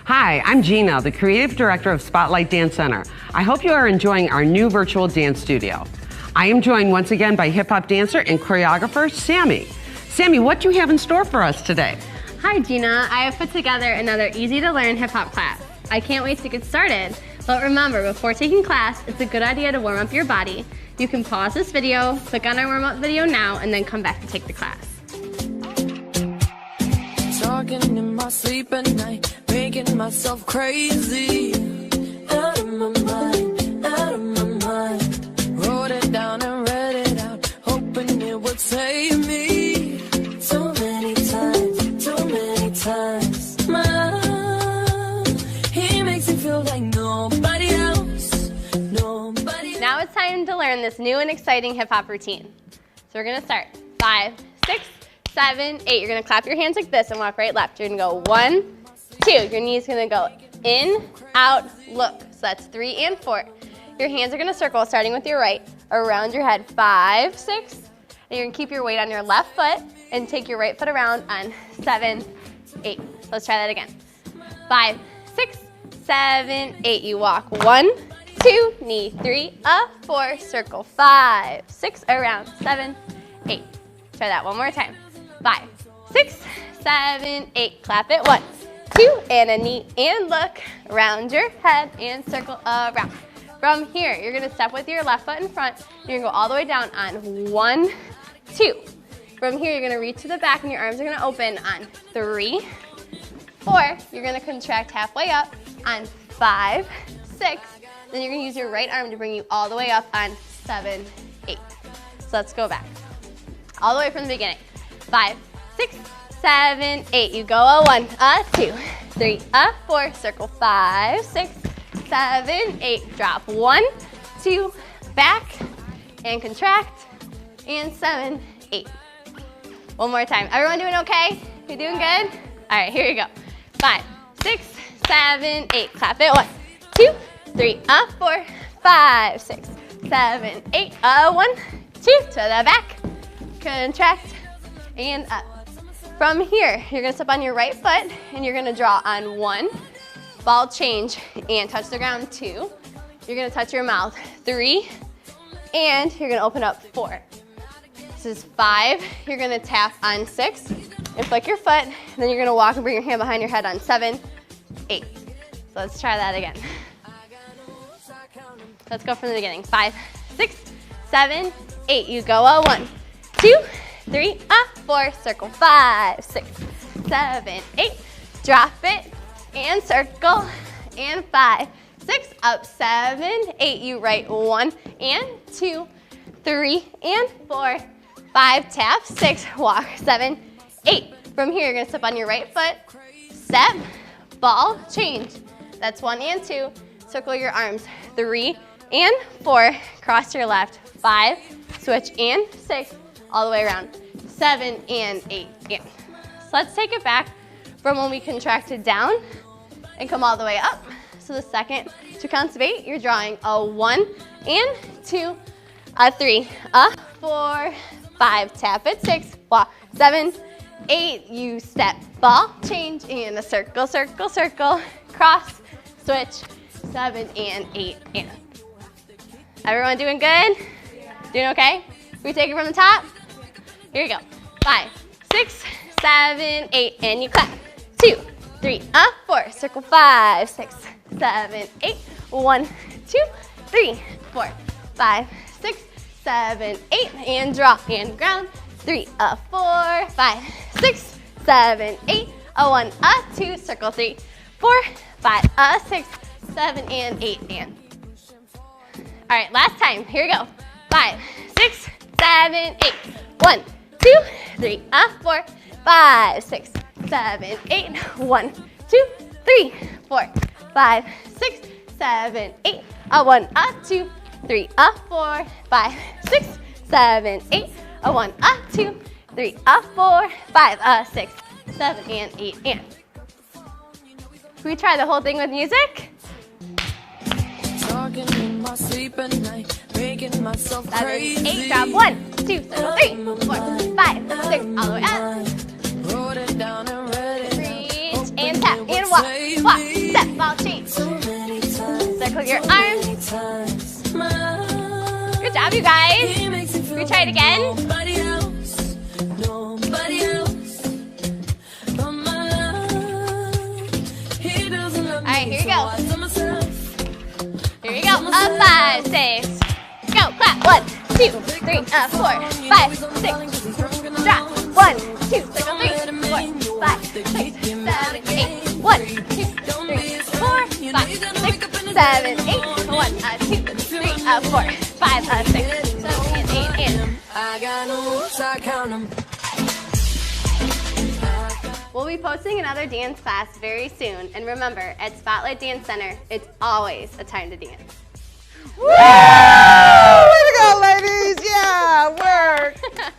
Hi, I'm Gina, the Creative Director of Spotlight Dance Center. I hope you are enjoying our new virtual dance studio. I am joined once again by hip-hop dancer and choreographer, Sammy. Sammy, what do you have in store for us today? Hi, Gina. I have put together another easy-to-learn hip-hop class. I can't wait to get started. But remember, before taking class, it's a good idea to warm up your body. You can pause this video, click on our warm-up video now, and then come back to take the class. Talking in my sleep at night, making myself crazy. Out of my mind, out of my mind. Wrote it down and read it out, hoping it would save me. So many times. My love, he makes me feel like nobody else. Now it's time to learn this new and exciting hip-hop routine. So we're gonna start. 5, 6, 7, 8. You're gonna clap your hands like this and walk right, left. You're gonna go 1, 2. Your knee's gonna go in, out, look. So that's 3 and 4. Your hands are gonna circle, starting with your right, around your head. 5, 6. And you're gonna keep your weight on your left foot and take your right foot around on 7, 8. Let's try that again. 5, 6, 7, 8. You walk 1, 2, knee 3, up, 4, circle 5, 6, around 7, 8. Try that one more time. 5, 6, 7, 8. Clap it. 1, 2, and a knee and look around your head and circle around. From here, you're gonna step with your left foot in front. You're gonna go all the way down on 1, 2. From here, you're gonna reach to the back and your arms are gonna open on 3, 4. You're gonna contract halfway up on 5, 6. Then you're gonna use your right arm to bring you all the way up on 7, 8. So let's go back. All the way from the beginning. 5, 6, 7, 8. You go a 1, a 2, 3, a 4. Circle 5, 6, 7, 8. Drop 1, 2, back, and contract, and 7, 8. One more time. Everyone doing okay? You doing good? All right, here you go. 5, 6, 7, 8. Clap it. 1, 2, 3, 4, 5, 6, 7, 8. 1, 2, to the back, contract, and up. From here, you're gonna step on your right foot and you're gonna draw on 1, ball change, and touch the ground 2. You're gonna touch your mouth 3, and you're gonna open up 4. This is 5. You're gonna tap on 6 and flick your foot, and then you're gonna walk and bring your hand behind your head on 7, 8. So let's try that again. Let's go from the beginning. 5, 6, 7, 8. You go a 1, 2, 3, 4. Circle 5, 6, 7, 8. Drop it and circle, and 5, 6. Up 7, 8. You right 1 and 2, 3 and 4, 5. Tap 6. Walk 7, 8. From here, you're gonna step on your right foot, step, ball change. That's 1 and 2. Circle your arms 3 and 4. Cross your left 5. Switch and 6. All the way around 7 and 8. And. So let's take it back from when we contracted down and come all the way up. So the second 2 counts of 8, you're drawing a 1 and 2, a 3, a 4, 5. Tap it 6. Walk 7, 8. You step, ball change, and a circle, circle, circle. Cross, switch, 7 and 8. And. Everyone doing good? Doing okay? We take it from the top? Here you go. 5, 6, 7, 8, and you clap. 2, 3, 4. Circle 5, 6, 7, 8. 1, 2, 3, 4, 5, 6, 7, 8, and draw and ground. 3, 4, 5, 6, 7, 8. A 1, a 2. Circle 3, 4, 5, 6, 7, and 8, and. All right, last time. Here we go. 5, 6, 7, 8. 1, 2, 3, 4, 5, 6, 7, 8. 1, 2, 3, 4, 5, 6, 7, 8. A 1, a 2, 3, 4, 5, 6, 7, 8. A 1, a 2, 3, 4, 5, 6, 7, and 8. And. Can we try the whole thing with music? Talking in my sleep at night, making myself 7, crazy. 8. Drop 1, 2, 3, 4, 5, 6. All the way up. Wrote it down and read it. Reach and tap and walk. Walk. job, you guys. We try it again. Nobody else, nobody else. But my love, he doesn't love me. All right, here we so go. I tell myself, Here we go. Up 5, 6. Go, clap. 1, 2, 3, 4, 5, 6. Drop. 1, 2, 3, 4, 5, 6, 7, 8. 1, 2, 3, 4, 5, 6, 7, 8. 1, 2, 3, 4, 5, 6, 7, 8, and I got no rules, I count them. we'll be posting another dance class very soon. And remember, at Spotlight Dance Center, it's always a time to dance. Woo! Way to go, ladies! Yeah, work!